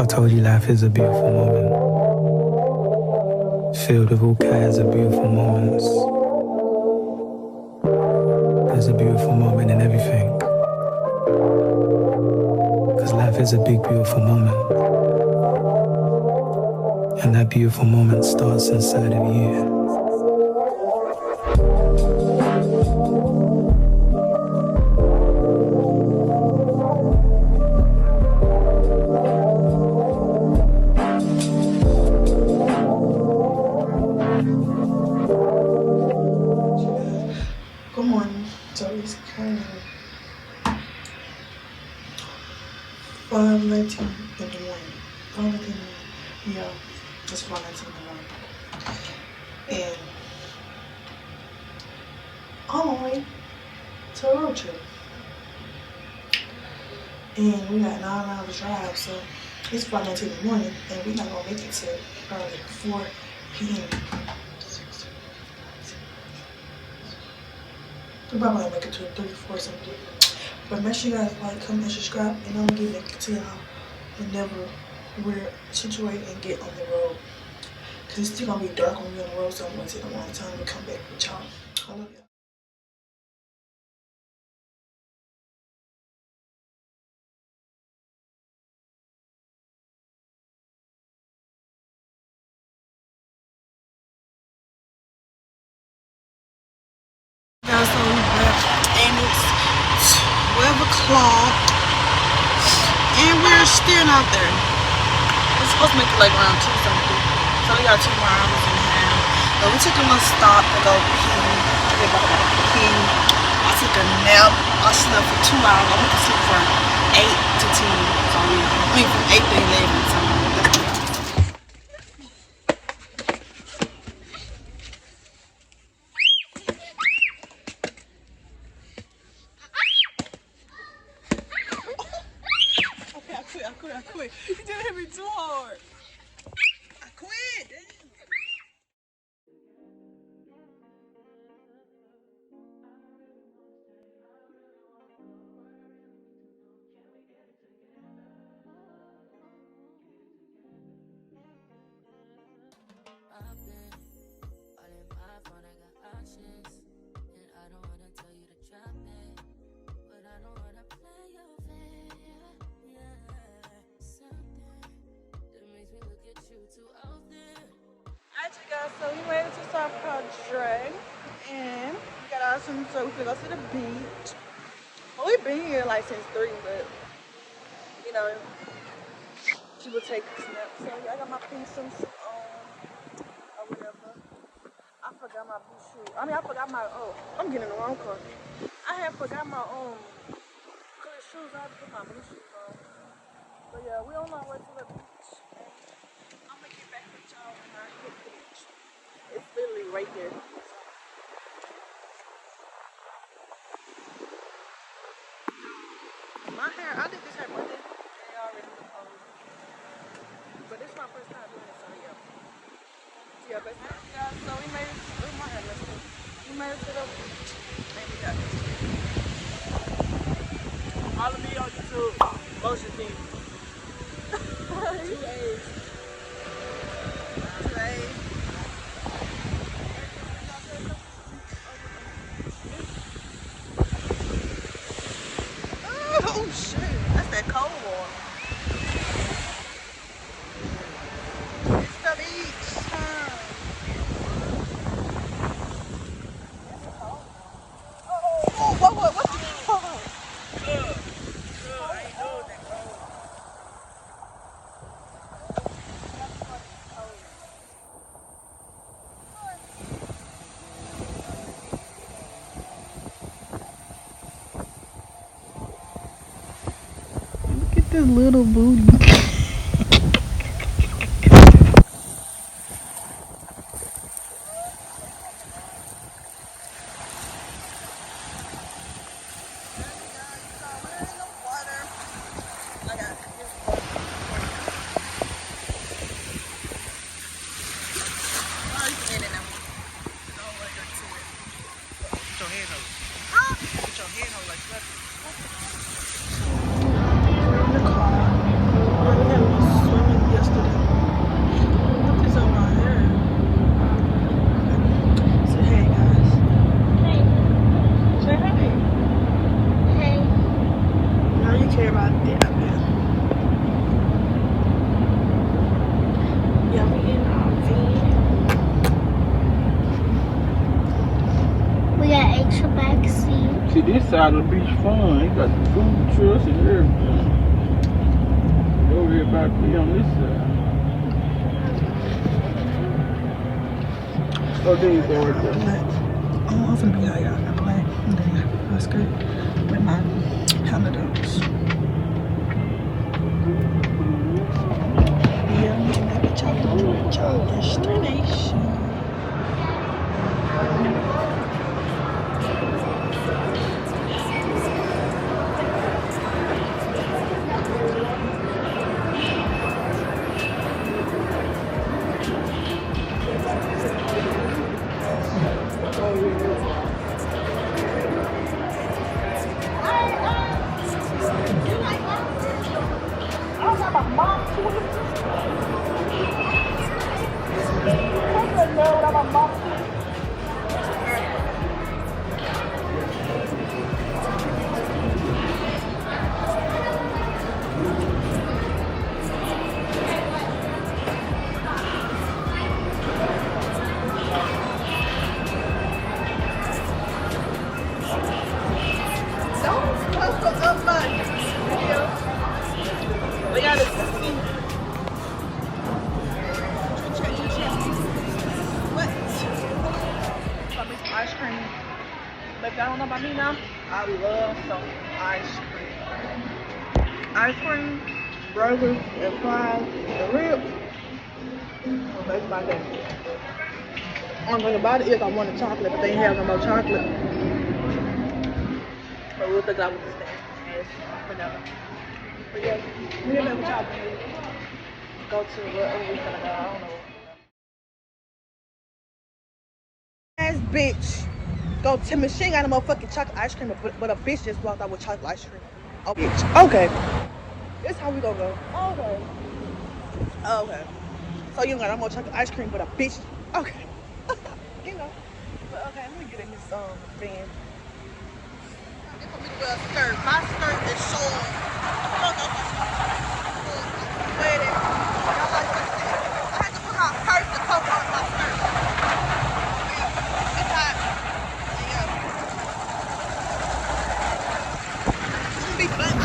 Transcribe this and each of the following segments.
told you life is a beautiful moment, filled with all kinds of beautiful moments. There's a beautiful moment in everything, cause life is a big beautiful moment, and that beautiful moment starts inside of you. Good morning. So it's currently 5:19 in the morning. 5:19 in the morning. Yeah, it's 5:19 in the morning. And I'm on my way to a road trip. And we got 9 hours drive, so it's 5:19 in the morning, and we're not gonna make it till probably 4 p.m. We're probably gonna make it to 3, 4 something. But make sure you guys like, comment, and subscribe, and I'm gonna get back to y'all whenever we're situated and get on the road. Cause it's still gonna be dark when we're on the road, so I'm gonna take a long time to come back with y'all. I love y'all. Guys, so we left, and it's 12 o'clock, and we're still out there. It's supposed to make it like around 2 something, so we got 2 more hours and a half. But we took a little stop to go pee. I took a nap. I slept for 2 hours. I went to sleep from 8 to 10. So I mean from 8 to 11. So I quit. You didn't hit me too hard. I quit. Damn. I've been all in my phone, I got options, and I don't wanna tell you to drop it, but I don't wanna play your fair. Yeah, something that makes me look at you too often. Alright, you guys, so we made it to South Padre, and we got our swim, so we can go to the beach. Well, we've been here like since 3, but you know, she will take a snap. So yeah, I got my pink swimsuit on, or whatever. I forgot my blue shoe. I mean, I forgot my, I'm getting in the wrong car. I had forgot my clear shoes. I had to put my blue shoes on. But yeah, we on our way to the beach. I'm gonna get back with y'all when I hit the beach. It's literally right there. My hair, I did this hair Monday. They already proposed. But this is my first time doing it, so yeah. Yeah, but yeah, so we made it. Oh, my hair messed up. We made it to the beach. And we got this. Follow me on YouTube. Motion team. 2 A's. 2 A's. Oh shit, that's that cold water. It's the beach time. Oh, what the fuck? I ain't doing that cold. Look at this little booty. We're in the car. This side of the beach fun. They got the food trucks and everything. Everybody be on this side. Oh, there you go right there. I'm gonna be high out in the plane. And then that's good. With my Hamados. Yeah, I'm gonna have a child destination. We gotta see. What? Got me some ice cream. But if y'all don't know about me now, I love some ice cream. Ice cream, burgers, and fries, and ribs. So that's my thing. Only thing about it is I wanted chocolate, but they ain't have no more chocolate. But we'll figure out what this thing is for now. But yeah, we didn't know what y'all go to wherever we gonna go. I don't know. Ass bitch. Go to Machine got a motherfucking chocolate ice cream, but a bitch just walked out with chocolate ice cream. Oh, bitch. Okay. This how we gonna go. Okay. Okay. So you got no more chocolate ice cream, but a bitch. Okay. You know. But okay, let me get in this van. This for me to wear a skirt. My skirt is showing. Wait it. I had to put my purse to cover on my skirt. It's hot. Yeah. Be fun.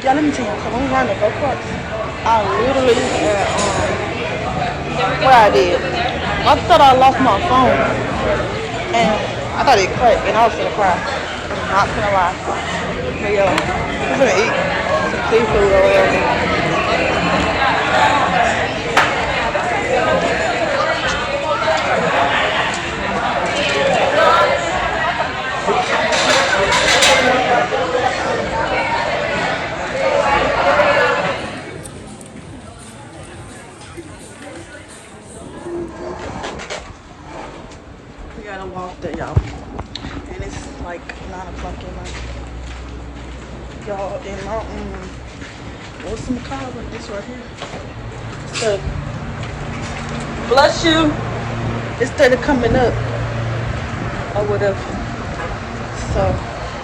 Yeah, let me tell you, so when we ran the go-karts, I literally had, what I did, I thought I lost my phone, and I thought it cracked, and I was gonna cry. I'm not gonna lie. But yo, I'm gonna eat some seafood or whatever. We gotta walk there, y'all. And it's like 9 o'clock at night. Y'all, in Mountain, what's the car like this right here? So, bless you. Instead of coming up or whatever. So,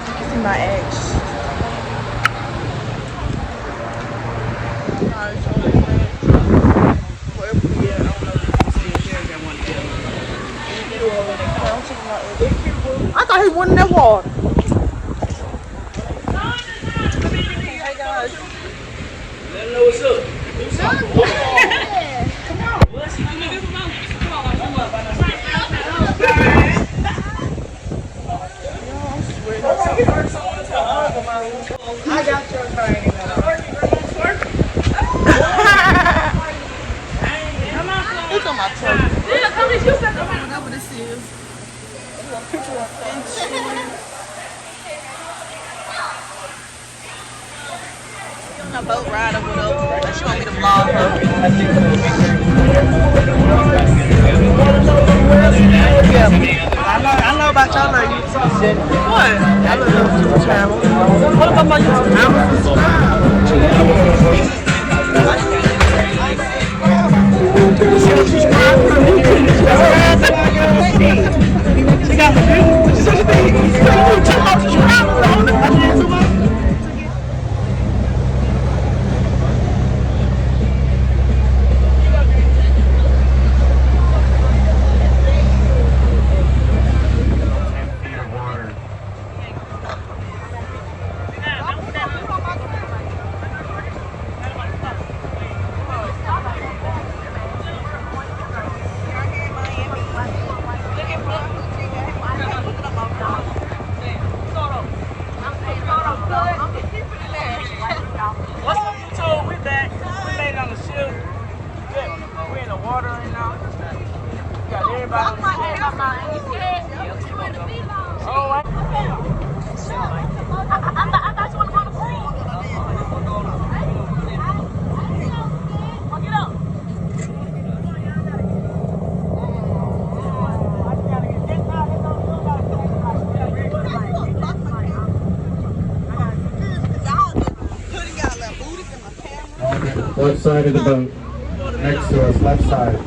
you can see my eggs. I thought he won that water. Hey guys. Let them know what's up. Come on. I'm I got your thing. It's on my truck. Whatever this is. On a boat ride or whatever. She want me to vlog her. Yeah. I know about y'all ladies. What? I love YouTube channel. What about my YouTube What's up, YouTube? We back. We made it on the ship. We're in the water right now. We got everybody on the ship. Oh, I thought you wanted to go to the pool. Get up. Left side of the boat. Next to us, left side.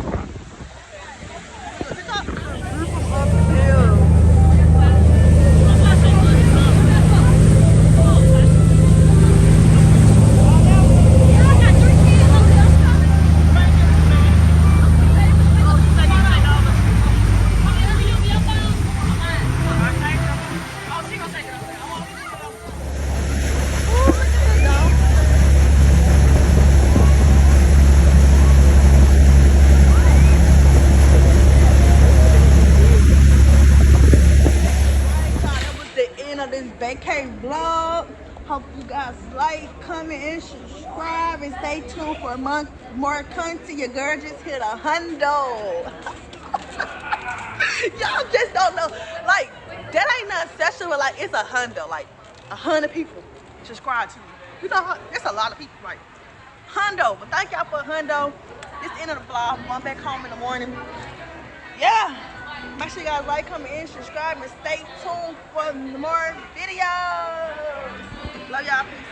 This vacay vlog. Hope you guys like, comment, and subscribe, and stay tuned for more content. Your girl just hit 100. Y'all just don't know. Like, that ain't nothing special, but like, it's 100. Like, 100 people subscribe to me. You know, it's a lot of people. Like, 100. But thank y'all for 100. This is the end of the vlog. I'm going back home in the morning. Yeah. Make sure you guys like, comment, and subscribe, and stay tuned for more videos. Love y'all. Peace.